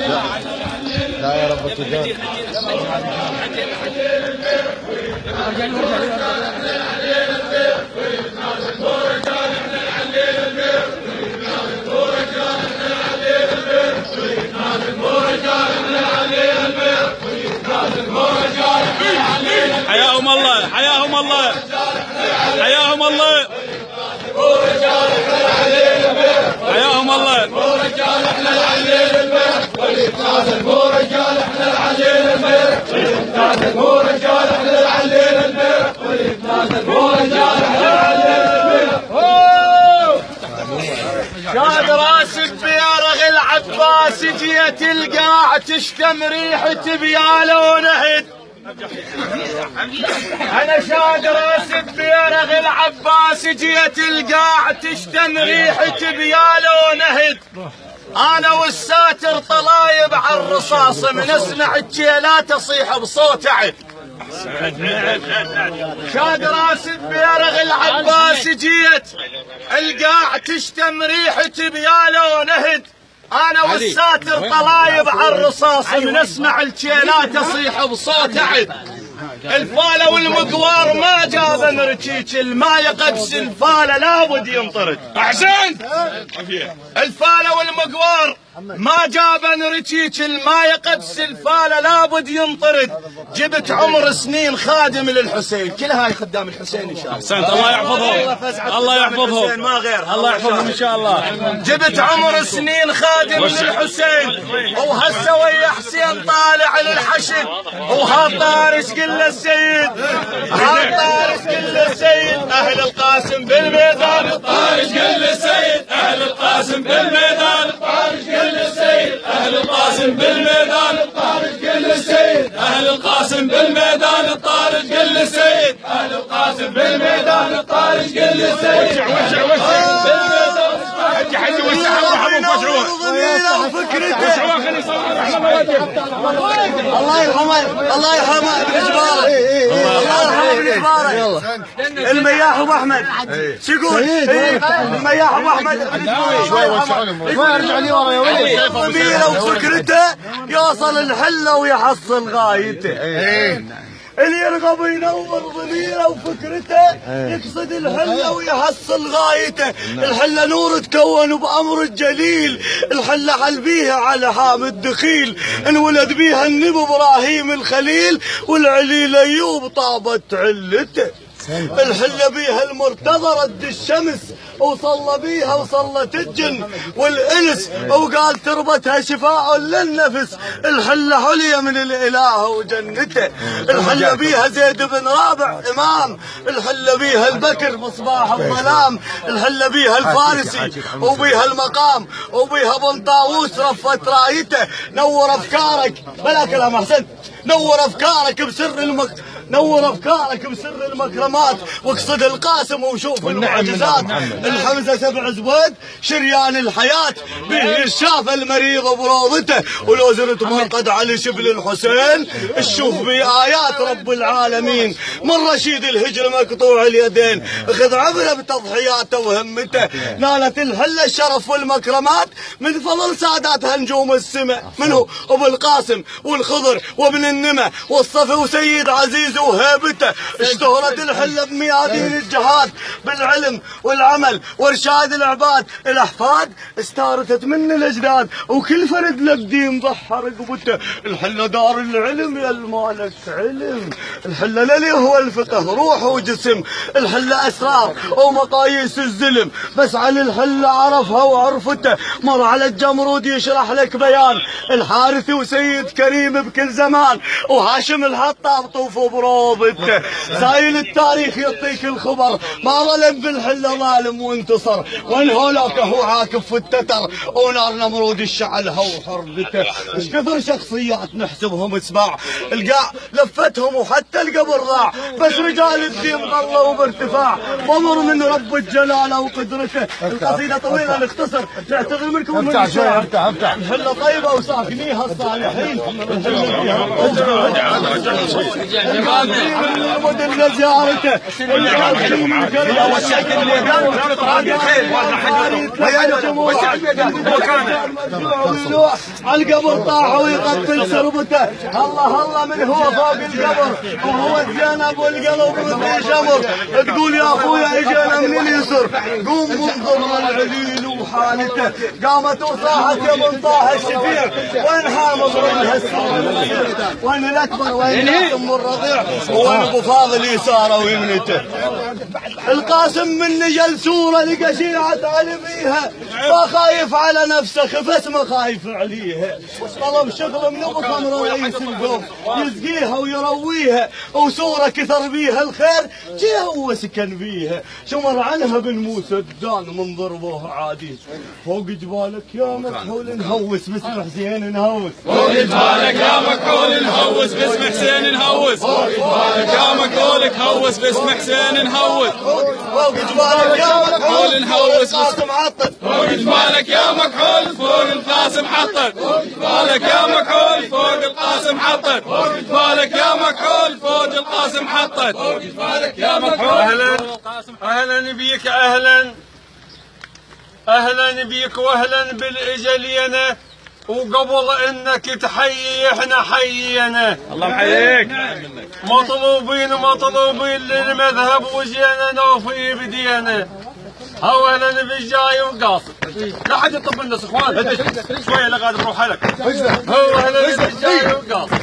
لا يا رب التجار. حياهم الله حياهم الله حياهم الله حياهم الله. مو رجال احنا العليل البيت واليتنازل، مو رجال احنا العليل البيت واليتنازل، مو رجال احنا العليل البيت واليتنازل، مو رجال احنا العليل البيت. شاد راسك بيرغ العباس جيت القاع تشتم ريحة بياله ونهد. انا شاد راسك بيرغ العباس جيت القاع تشتم ريحة بياله ونهد. انا والساتر طلايب على الرصاص من اسمع الجيلات اصيح بصوت عد. شاد راسك بيرغ العباس جيت القاع تشتم ريحة بياله ونهد. انا والساتر طلايب على الرصاص من اسمع الجيلات اصيح بصوت عد. الفاله والمقوار ما جاب ركيك الماي قدس الفاله لابد ينطرد. احسنت. الفاله والمقوار ما جاب ركيك الماي قدس الفاله لابد ينطرد. جبت عمر سنين خادم للحسين، كل هاي خدام الحسين ان شاء الله. احسنت. الله يحفظهم الله يحفظهم ما غير الله يحفظهم ان شاء الله. جبت عمر سنين خادم للحسين وهسه ويا حسين طالع للحشد. وهالطارش قل السيد هالطارش قل السيد اهل القاسم بالميدان. الطارش قل السيد اهل القاسم بالميدان. الطارش قل السيد اهل القاسم بالميدان. الطارش قل السيد اهل القاسم بالميدان. الطارش قل السيد اهل القاسم بالميدان. الطارش قل السيد. وسع حتى وسع وسعوه الله يرحمه الله يرحمه ابن جباره. الله يرحمه ابن جباره. المياح ابو احمد شو يقول؟ المياح ابو احمد شوي وسعونهم شوي ارجع لي ورا يا ولد. ضميره وفكرته يوصل الحله ويحصل غايته. اللي يرغب ينور ضميره وفكرته يقصد الحله ويحصل غايته. الحله نور تكون بامر الجليل. الحله حل بيها على حامد دخيل. انولد بيها النبي ابراهيم الخليل والعليل ايوب طابت علته. الحله بيها المرتضى رد الشمس وصلى بيها وصلت الجن والانس وقال تربتها شفاء للنفس. الحله حليه من الاله وجنته. الحله بيها زيد بن رابع امام. الحله بيها البكر مصباح الظلام. الحله بيها الفارسي وبيها المقام وبيها بن طاووس رفت رايته. نور افكارك بلا كلام احسنت. نور افكارك نور افكارك بسر المكرمات واقصد القاسم وشوف المعجزات. الحمزه سبع زبيد شريان الحياه به شاف المريض بروضته. ولو زرت مرقد على شبل الحسين تشوف بآيات رب العالمين. من رشيد الهجر مقطوع اليدين اخذ عبره بتضحياته وهمته. نالت الحله الشرف والمكرمات من فضل ساداتها نجوم السماء. منه ابو القاسم والخضر وابن النمى والصفي وسيد عزيز وهيبته. اشتهرت الحله بميادين الجهاد بالعلم والعمل وارشاد العباد. الاحفاد استارتت من الاجداد وكل فرد له بدين ضحى رقبته. الحله دار العلم يا المالك علم. الحله للي هو الفقه روح وجسم. الحله اسرار ومقاييس الزلم بس على الحله عرفها وعرفته. مر على الجمرود يشرح لك بيان. الحارثي وسيد كريم بكل زمان وهاشم الحطاب طوفوا بروضته. سايل التاريخ يعطيك الخبر ما ظلم بالحله ظالم وانتصر. وانهولك هو عاكف في التتر ونار نمرود الشعلها وحربته. ايش كثر شخصيات نحسبهم سباع. القاع لفتهم وحتى القبر ضاع بس رجال الدين ظلوا بارتفاع. ضمر من رب الجلاله وقدرته. القصيده طويله نختصر نعتذر منكم ومن الحله طيبه وساكنيها الصالحين. الحله فيها العابدين من المدن زيارته القبر طاح ويقتل سربته. الله الله من هو فوق القبر وهو الزينب والقلب مثل شمر. تقول يا اخويا اجينا من اليسر قوم انظر العليل وحالته. قامت وصاحت يا من طه الشفيع وين حامض وجه السور وين الاكبر وين ام الرضيع وين ابو فاضل يساره ويمنته. القاسم من نجل سوره لقى شيعه علميها ما خايف على نفسه خفت ما خايف عليها. طلب شغل من ابو خمر رئيس القوم يسقيها ويرويها وسوره كثر بيها الخير جه هو سكن بيها. شمر عنها بن موسى الدان من ضربوه عادي. فوق جبالك يا مكحول نهوس باسم حسين نهوس. فوق جبالك يا مكحول نهوس باسم حسين نهوس. فوق جبالك يا مكحول نهوس باسم حسين نهوس. فوق جبالك يا مكحول نهوس القاسم حطت. فوق جبالك يا مكحول فوق القاسم حطت. فوق جبالك يا مكحول فوق القاسم حطت. فوق جبالك يا مكحول فوق القاسم حطت. فوق جبالك يا مكحول. اهلا بيك اهلا بيك واهلا بالاجلينا وقبل انك تحيي احنا حيينا. الله محييك. مطلوبين للمذهب وجينا نوفي بدينا. اولا بالجاي وقاصد لا حد يطب الناس اخوان شويه لا قاعد بروح لك. اولا بالجاي وقاصد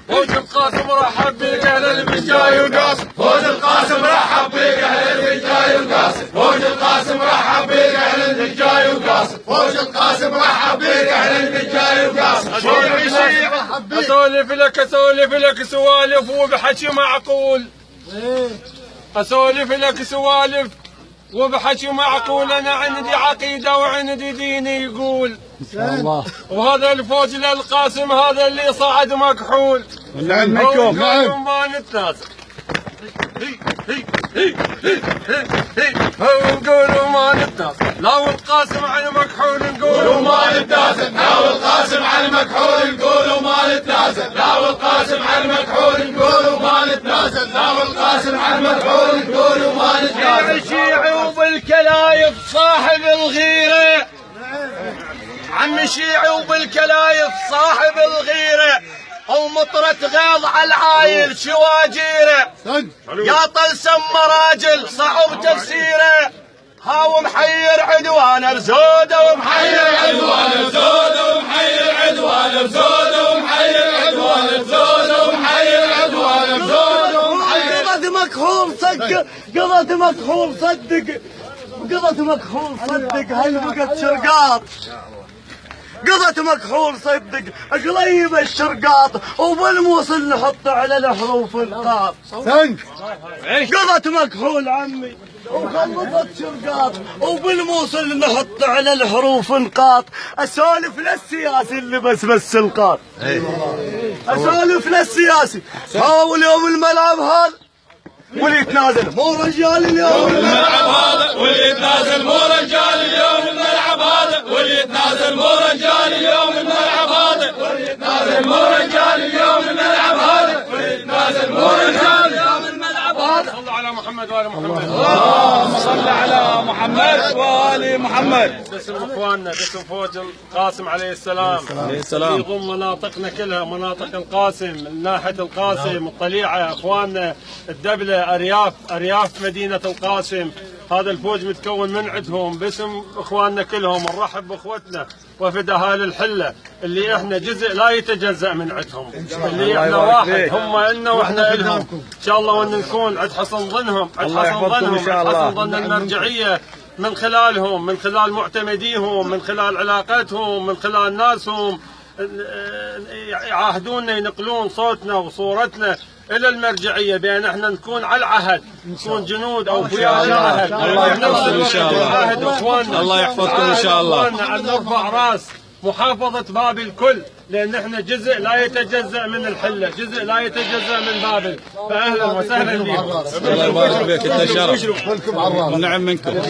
فوج القاسم رحب بك اهلا بالجاي وقاصد. فوج القاسم رحب بك اهلا بالجاي وقاصد. فوج القاسم رحب بك اهلا بالجاي وقاصد. فوج القاسم رحب بك اهلا بالجاي وقاصد. اسولف لك سوالف وبحكي معقول. اسولف لك سوالف وبحكي معقول. انا عندي عقيده وعندي ديني يقول. وهذا الفوج للقاسم هذا اللي صعد مكحول. نعم منكم نعم. ما نتنازل ونقولوا ما نتنازل. لو القاسم عن مكحول نقولوا ما نتنازل. لو القاسم عن مكحول نقولوا ما نتنازل. لو القاسم عن مكحول نقولوا ما نتنازل. لو القاسم عن مكحول نقولوا ما نتنازل. الشيعي وبالكلايف صاحب الغيره. عم شيعي وبالكلايف صاحب الغيره ومطرة غيظ على العايل شواجيره. يا طلسم مراجل صعب تفسيره. هاو محير عدوان بزوده ومحير عدوان بزوده ومحير عدوان بزوده ومحير عدوان بزوده ومحير عدوان بزوده ومحير. قضت مكحول صدق قضت مكحول صدق قضت مكحول صدق هل بقت شرقاط. قضت مكحول صدق قليب الشرقاط وبالموصل نحط على الحروف القاف. قضت مكحول عمي وخلصت شرقاط وبالموصل نحط على الحروف نقاط. اسولف للسياسي اللي بس القاط. اسولف للسياسي هاو اليوم الملعب هذا واللي يتنازل مو رجال اليوم الملعب هذا واللي يتنازل مو رجال اليوم الملعب هذا واللي يتنازل مو رجال اليوم الملعب هذا واللي يتنازل مو رجال اليوم الملعب هذا واللي يتنازل مو رجال اليوم الملعب هذا. صلوا على محمد وآل محمد. اللهم صل على محمد وآل محمد. باسم اخواننا باسم فوج القاسم عليه السلام يضم مناطقنا كلها مناطق القاسم من ناحيه القاسم الطليعه اخواننا الدبله ارياف مدينه القاسم. هذا الفوج متكون من عندهم باسم اخواننا كلهم. نرحب باخوتنا وفد اهالي الحله اللي احنا جزء لا يتجزا من عندهم. اللي احنا واحد هم إلنا واحنا إلهم. ان شاء الله وان نكون عند حسن ظنهم عند حسن ظن المرجعيه من خلالهم من خلال معتمديهم من خلال علاقتهم من خلال ناسهم يعاهدونا ينقلون صوتنا وصورتنا الى المرجعيه بان احنا نكون على العهد نكون جنود اوفياء العهد. الله يحفظكم ان شاء الله. الله يحفظكم ان شاء الله. ان نرفع راس محافظه بابل الكل لان احنا جزء لا يتجزا من الحله جزء لا يتجزا من بابل. فاهلا وسهلا بكم. الله يبارك فيك. انت شرف ونعم منكم.